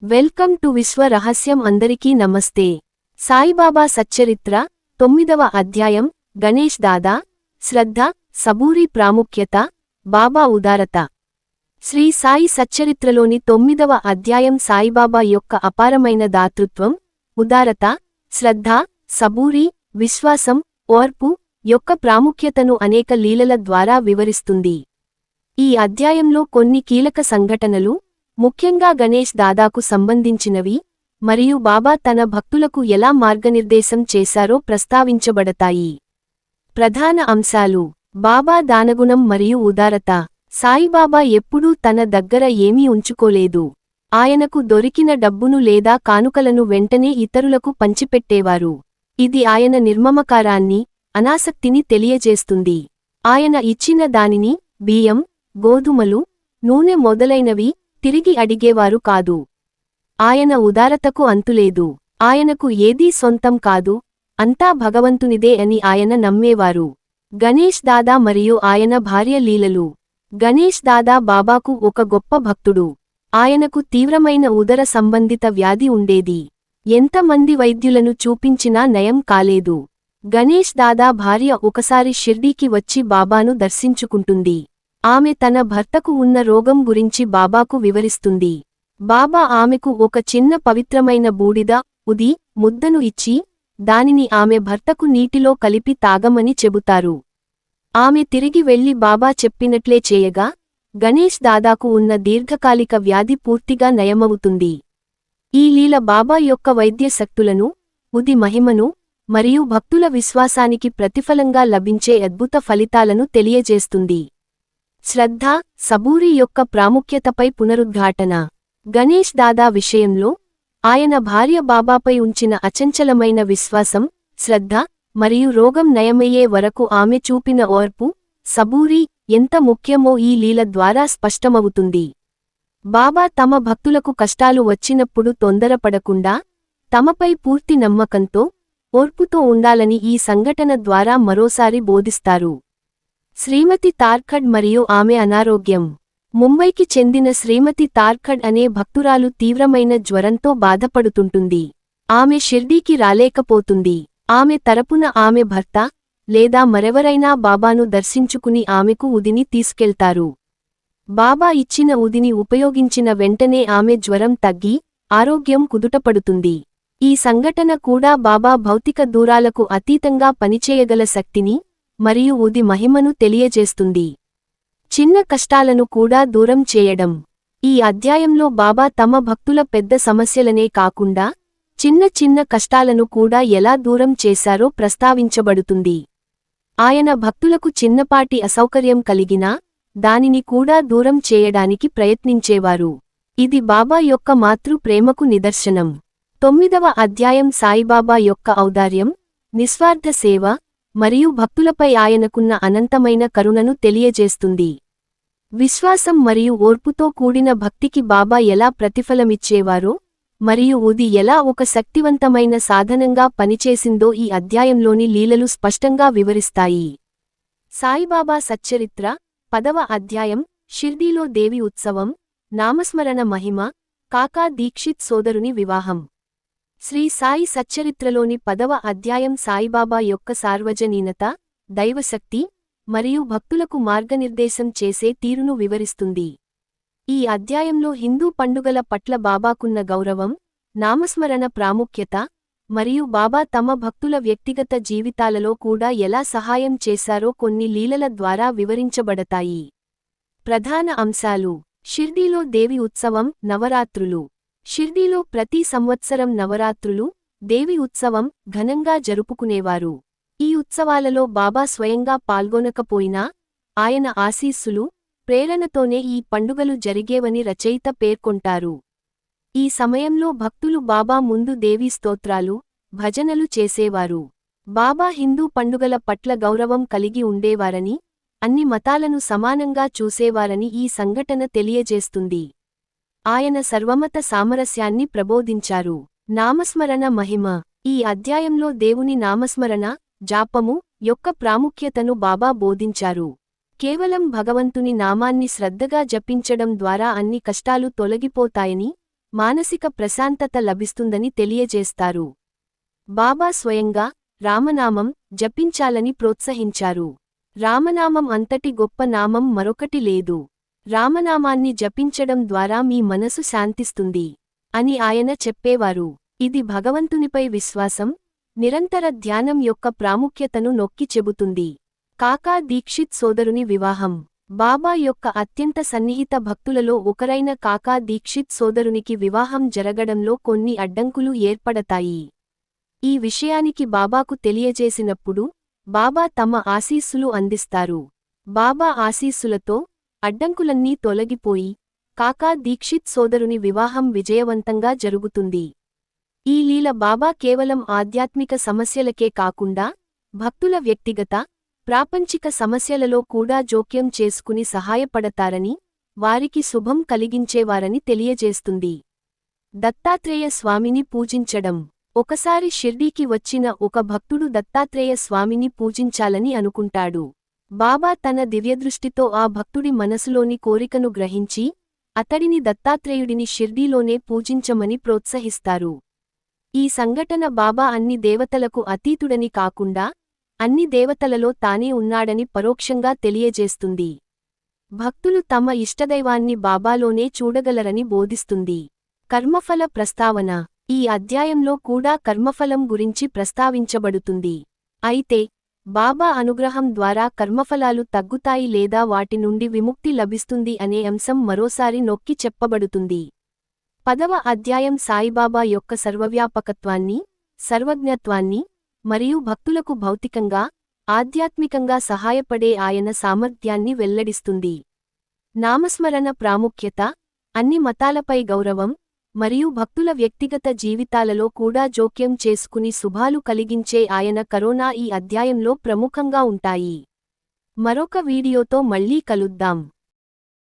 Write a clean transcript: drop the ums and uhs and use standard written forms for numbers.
Welcome to విశ్వ రహస్యం. అందరికీ నమస్తే. సాయిబాబా సచ్చరిత్ర 9వ అధ్యాయం. గణేష్ దాదా శ్రద్ధ, సబూరి ప్రాముఖ్యత, బాబా ఉదారత. శ్రీ సాయి సచ్చరిత్రలోని 9వ అధ్యాయం సాయిబాబా యొక్క అపారమైన దాతృత్వం, ఉదారత, శ్రద్ధ, సబూరి, విశ్వాసం, ఓర్పు యొక్క ప్రాముఖ్యతను అనేక లీలల ద్వారా వివరిస్తుంది. ఈ అధ్యాయంలో కొన్ని కీలక సంఘటనలు, ముఖ్యంగా గణేష్ దాదాకు సంబంధించినవి, మరియు బాబా తన భక్తులకు ఎలా మార్గనిర్దేశం చేశారో ప్రస్తావించబడతాయి. ప్రధాన అంశాలు: బాబా దానగుణం మరియు ఉదారత. సాయిబాబా ఎప్పుడూ తన దగ్గర ఏమీ ఉంచుకోలేదు. ఆయనకు దొరికిన డబ్బును లేదా కానుకలను వెంటనే ఇతరులకు పంచిపెట్టేవారు. ఇది ఆయన నిర్మమకారాన్ని, అనాసక్తిని తెలియజేస్తుంది. ఆయన ఇచ్చిన దానిని, బియ్యం, గోధుమలు, నూనె మొదలైనవి, తిరిగి అడిగేవారు కాదు. ఆయన ఉదారతకు అంతులేదు. ఆయనకు ఏదీ సొంతం కాదు, అంతా భగవంతునిదే అని ఆయన నమ్మేవారు. గణేష్ దాదా మరియు ఆయన భార్య లీలలు. గణేష్ దాదా బాబాకు ఒక గొప్ప భక్తుడు. ఆయనకు తీవ్రమైన ఉదర సంబంధిత వ్యాధి ఉండేది. ఎంతమంది వైద్యులను చూపించినా నయం కాలేదు. గణేష్ దాదా భార్య ఒకసారి షిర్డీకి వచ్చి బాబాను దర్శించుకుంటుంది. ఆమె తన భర్తకు ఉన్న రోగం గురించి బాబాకు వివరిస్తుంది. బాబా ఆమెకు ఒక చిన్న పవిత్రమైన బూడిద, ఉది, ముద్దను ఇచ్చి, దానిని ఆమె భర్తకు నీటిలో కలిపి తాగమని చెబుతారు. ఆమె తిరిగి వెళ్లి బాబా చెప్పినట్లే చేయగా, గణేష్ దాదాకు ఉన్న దీర్ఘకాలిక వ్యాధి పూర్తిగా నయమవుతుంది. ఈ లీల బాబా యొక్క వైద్య శక్తులను, ఉది మహిమను, మరియు భక్తుల విశ్వాసానికి ప్రతిఫలంగా లభించే అద్భుత ఫలితాలను తెలియజేస్తుంది. శ్రద్ధ, సబూరి యొక్క ప్రాముఖ్యతపై పునరుద్ఘాటన. గణేష్ దాదా విషయంలో, ఆయన భార్య బాబాపై ఉంచిన అచంచలమైన విశ్వాసం, శ్రద్ధ, మరియు రోగం నయమయ్యే వరకు ఆమె చూపిన ఓర్పు, సబూరి ఎంత ముఖ్యమో ఈ లీల ద్వారా స్పష్టమవుతుంది. బాబా తమ భక్తులకు కష్టాలు వచ్చినప్పుడు తొందరపడకుండా, తమపై పూర్తి నమ్మకంతో, ఓర్పుతో ఉండాలని ఈ సంఘటన ద్వారా మరోసారి బోధిస్తారు. శ్రీమతి తార్ఖడ్ మరియు ఆమె అనారోగ్యం. ముంబైకి చెందిన శ్రీమతి తార్ఖడ్ అనే భక్తురాలు తీవ్రమైన జ్వరంతో బాధపడుతుంటుంది. ఆమె షిర్డీకి రాలేకపోతుంది. ఆమె తరపున ఆమె భర్త, లేదా మరెవరైనా బాబాను దర్శించుకుని ఆమెకు ఉదిని తీసుకెళ్తారు. బాబా ఇచ్చిన ఉదిని ఉపయోగించిన వెంటనే ఆమె జ్వరం తగ్గి, ఆరోగ్యం కుదుటపడుతుంది. ఈ సంఘటన కూడా బాబా భౌతిక దూరాలకు అతీతంగా పనిచేయగల శక్తిని, మరియు ఉది మహిమను తెలియజేస్తుంది. చిన్న కష్టాలను కూడా దూరం చేయడం. ఈ అధ్యాయంలో బాబా తమ భక్తుల పెద్ద సమస్యలనే కాకుండా, చిన్న చిన్న కష్టాలను కూడా ఎలా దూరం చేశారో ప్రస్తావించబడుతుంది. ఆయన భక్తులకు చిన్నపాటి అసౌకర్యం కలిగినా, దానిని కూడా దూరం చేయడానికి ప్రయత్నించేవారు. ఇది బాబా యొక్క మాతృ ప్రేమకు నిదర్శనం. 9వ అధ్యాయం సాయిబాబా యొక్క ఔదార్యం, నిస్వార్థ సేవ, మరియు భక్తులపై ఆయనకున్న అనంతమైన కరుణను తెలియజేస్తుంది. విశ్వాసం మరియు ఓర్పుతో కూడిన భక్తికి బాబా ఎలా ప్రతిఫలమిచ్చేవారో, మరియు ఉది ఎలా ఒక శక్తివంతమైన సాధనంగా పనిచేసిందో ఈ అధ్యాయంలోని లీలలు స్పష్టంగా వివరిస్తాయి. సాయిబాబా సచ్చరిత్ర 10వ అధ్యాయం. షిర్డీలో దేవి ఉత్సవం, నామస్మరణ మహిమ, కాకా దీక్షిత్ సోదరుని వివాహం. శ్రీ సాయి సచ్చరిత్రలోని 10వ అధ్యాయం సాయిబాబా యొక్క సార్వజనీనత, దైవశక్తి, మరియు భక్తులకు మార్గనిర్దేశం చేసే తీరును వివరిస్తుంది. ఈ అధ్యాయంలో హిందూ పండుగల పట్ల బాబాకున్న గౌరవం, నామస్మరణ ప్రాముఖ్యత, మరియు బాబా తమ భక్తుల వ్యక్తిగత జీవితాలలో కూడా ఎలా సహాయం చేశారో కొన్ని లీలల ద్వారా వివరించబడతాయి. ప్రధాన అంశాలు: షిర్డీలో దేవి ఉత్సవం, నవరాత్రులు. షిర్డీలో ప్రతి సంవత్సరం నవరాత్రులు, దేవి ఉత్సవం ఘనంగా జరుపుకునేవారు. ఈ ఉత్సవాలలో బాబా స్వయంగా పాల్గొనకపోయినా, ఆయన ఆశీస్సులు, ప్రేరణతోనే ఈ పండుగలు జరిగేవని రచయిత పేర్కొంటారు. ఈ సమయంలో భక్తులు బాబా ముందు దేవీ స్తోత్రాలు, భజనలు చేసేవారు. బాబా హిందూ పండుగల పట్ల గౌరవం కలిగి ఉండేవారని, అన్ని మతాలను సమానంగా చూసేవారని ఈ సంఘటన తెలియజేస్తుంది. ఆయన సర్వమత సామరస్యాన్ని ప్రబోధించారు. నామస్మరణ మహిమ. ఈ అధ్యాయంలో దేవుని నామస్మరణ, జాపము యొక్క ప్రాముఖ్యతను బాబా బోధించారు. కేవలం భగవంతుని నామాన్ని శ్రద్ధగా జపించడం ద్వారా అన్ని కష్టాలు తొలగిపోతాయని, మానసిక ప్రశాంతత లభిస్తుందని తెలియజేస్తారు. బాబా స్వయంగా రామనామం జపించాలని ప్రోత్సహించారు. రామనామం అంతటి గొప్ప నామం మరొకటి లేదు. రామనామాన్ని జపించడం ద్వారా మీ మనసు శాంతిస్తుంది అని ఆయన చెప్పేవారు. ఇది భగవంతునిపై విశ్వాసం, నిరంతర ధ్యానం యొక్క ప్రాముఖ్యతను నొక్కి చెబుతుంది. కాకా దీక్షిత్ సోదరుని వివాహం. బాబా యొక్క అత్యంత సన్నిహిత భక్తులలో ఒకరైన కాకా దీక్షిత్ సోదరునికి వివాహం జరగడంలో కొన్ని అడ్డంకులు ఏర్పడతాయి. ఈ విషయానికి బాబాకు తెలియజేసినప్పుడు బాబా తమ ఆశీస్సులు అందిస్తారు. బాబా ఆశీస్సులతో అడ్డంకులన్నీ తొలగిపోయి కాకా దీక్షిత్ సోదరుని వివాహం విజయవంతంగా జరుగుతుంది. ఈ లీల బాబా కేవలం ఆధ్యాత్మిక సమస్యలకే కాకుండా భక్తుల వ్యక్తిగత, ప్రాపంచిక సమస్యలలో కూడా జోక్యం చేసుకుని సహాయపడతారని, వారికి శుభం కలిగించేవారని తెలియజేస్తుంది. దత్తాత్రేయ స్వామిని పూజించడం. ఒకసారి షిర్డీకి వచ్చిన ఒక భక్తుడు దత్తాత్రేయ స్వామిని పూజించాలని అనుకుంటాడు. బాబా తన దివ్యదృష్టితో ఆ భక్తుడి మనసులోని కోరికను గ్రహించి అతడిని దత్తాత్రేయుడిని షిర్డీలోనే పూజించమని ప్రోత్సహిస్తారు. ఈ సంఘటన బాబా అన్ని దేవతలకు అతీతుడని కాకుండా అన్ని దేవతలలో తానే ఉన్నాడని పరోక్షంగా తెలియజేస్తుంది. భక్తులు తమ ఇష్టదైవాన్ని బాబాలోనే చూడగలరని బోధిస్తుంది. కర్మఫల ప్రస్తావన. ఈ అధ్యాయంలో కూడా కర్మఫలం గురించి ప్రస్తావించబడుతుంది. అయితే బాబా అనుగ్రహం ద్వారా కర్మఫలాలు తగ్గుతాయి లేదా వాటి నుండి విముక్తి లభిస్తుంది అనే అంశం మరోసారి నొక్కి చెప్పబడుతుంది. 10వ అధ్యాయం సాయిబాబా యొక్క సర్వవ్యాపకత్వాన్ని, సర్వజ్ఞత్వాన్ని మరియు భక్తులకు భౌతికంగా, ఆధ్యాత్మికంగా సహాయపడే ఆయన సామర్థ్యాన్ని వెల్లడిస్తుంది. నామస్మరణ ప్రాముఖ్యత, అన్ని మతాలపై గౌరవం మరియు భక్తుల వ్యక్తిగత జీవితాలలో కూడా జోక్యం చేసుకుని శుభాలు కలిగించే ఆయన కరుణ ఈ అధ్యాయంలో ప్రముఖంగా ఉంటాయి. మరొక వీడియోతో మళ్ళీ కలుద్దాం.